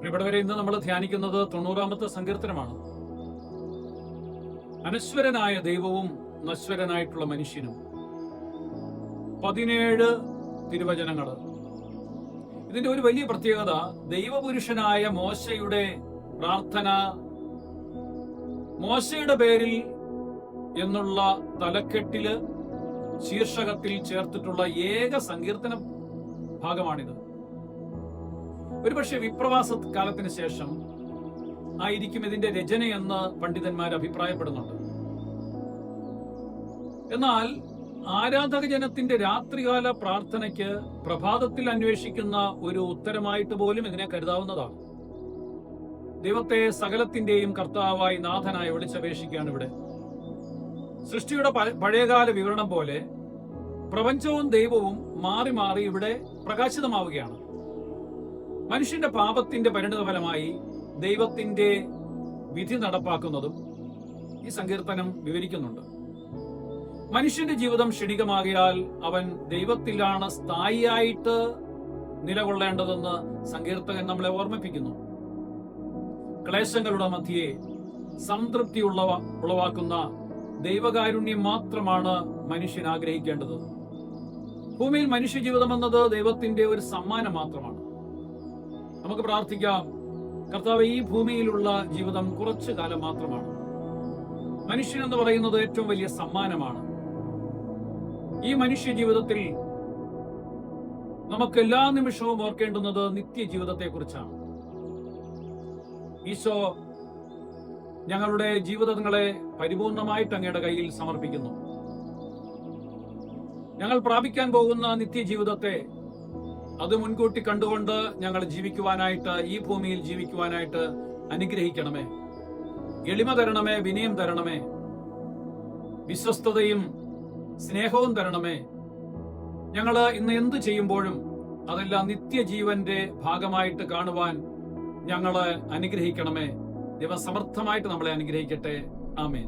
ഇവിടെ വരെ ഇന്ന് നമ്മൾ ധ്യാനിക്കുന്നത് 90-ാമത്തെ സങ്കീർത്തനമാണ്. അനശ്വരനായ ദൈവവും നശ്വരനായിട്ടുള്ള മനുഷ്യനും. 17 തിരുവചനങ്ങൾ. ഇതിന്റെ ഒരു വലിയ പ്രത്യേകത, ദൈവപുരുഷനായ മോശയുടെ പ്രാർത്ഥന, മോശയുടെ പേരിൽ എന്നുള്ള തലക്കെട്ടില് ശീർഷകത്തിൽ ചേർത്തിട്ടുള്ള ഏക സങ്കീർത്തന ഭാഗമാണിത്. ഒരുപക്ഷെ വിപ്രവാസ കാലത്തിന് ശേഷം ആയിരിക്കും ഇതിന്റെ രചനയെന്ന് പണ്ഡിതന്മാർ അഭിപ്രായപ്പെടുന്നുണ്ട്. എന്നാൽ ആരാധക ജനത്തിന്റെ രാത്രികാല പ്രാർത്ഥനയ്ക്ക് പ്രഭാതത്തിൽ അന്വേഷിക്കുന്ന ഒരു ഉത്തരമായിട്ട് പോലും ഇതിനെ കരുതാവുന്നതാണ്. ദൈവത്തെ സകലത്തിന്റെയും കർത്താവായി നാഥനായി വിളിച്ചപേക്ഷിക്കുകയാണ് ഇവിടെ. സൃഷ്ടിയുടെ പഴയകാല വിവരണം പോലെ പ്രപഞ്ചവും ദൈവവും മാറി മാറി ഇവിടെ പ്രകാശിതമാവുകയാണ്. മനുഷ്യന്റെ പാപത്തിന്റെ പരിണിതഫലമായി ദൈവത്തിന്റെ വിധി നടപ്പാക്കുന്നതും ഈ സങ്കീർത്തനം വിവരിക്കുന്നുണ്ട്. മനുഷ്യന്റെ ജീവിതം ക്ഷണികമാകിയാൽ അവൻ ദൈവത്തിലാണ് സ്ഥായിയായിട്ട് നിലകൊള്ളേണ്ടതെന്ന് സങ്കീർത്തകൻ നമ്മളെ ഓർമ്മിപ്പിക്കുന്നു. ക്ലേശങ്ങളുടെ മധ്യേ സംതൃപ്തി ഉളവാക്കുന്ന ദൈവകാരുണ്യം മാത്രമാണ് മനുഷ്യൻ ആഗ്രഹിക്കേണ്ടത്. ഭൂമിയിൽ മനുഷ്യ ജീവിതം എന്നത് ദൈവത്തിന്റെ ഒരു സമ്മാനം മാത്രമാണ്. നമുക്ക് പ്രാർത്ഥിക്കാം, കർത്താവ്, ഈ ഭൂമിയിലുള്ള ജീവിതം കുറച്ചു കാലം മാത്രമാണ്. മനുഷ്യൻ എന്ന് പറയുന്നത് ഏറ്റവും വലിയ സമ്മാനമാണ്. ഈ മനുഷ്യ ജീവിതത്തിൽ നമുക്ക് എല്ലാ നിമിഷവും ഓർക്കേണ്ടുന്നത് നിത്യജീവിതത്തെ കുറിച്ചാണ്. ഈശോ ഞങ്ങളുടെ ജീവിതങ്ങളെ പരിപൂർണമായിട്ട് അങ്ങയുടെ കയ്യിൽ സമർപ്പിക്കുന്നു. ഞങ്ങൾ പ്രാപിക്കാൻ പോകുന്ന നിത്യജീവിതത്തെ അത് മുൻകൂട്ടി കണ്ടുകൊണ്ട് ഞങ്ങൾ ജീവിക്കുവാനായിട്ട്, ഈ ഭൂമിയിൽ ജീവിക്കുവാനായിട്ട് അനുഗ്രഹിക്കണമേ. എളിമ തരണമേ, വിനയം തരണമേ, വിശ്വസ്തതയും സ്നേഹവും തരണമേ. ഞങ്ങൾ ഇന്ന് എന്ത് ചെയ്യുമ്പോഴും അതെല്ലാം നിത്യജീവന്റെ ഭാഗമായിട്ട് കാണുവാൻ ഞങ്ങളെ അനുഗ്രഹിക്കണമേ. ദൈവം സമർത്ഥമായിട്ട് നമ്മളെ അനുഗ്രഹിക്കട്ടെ. ആമേൻ.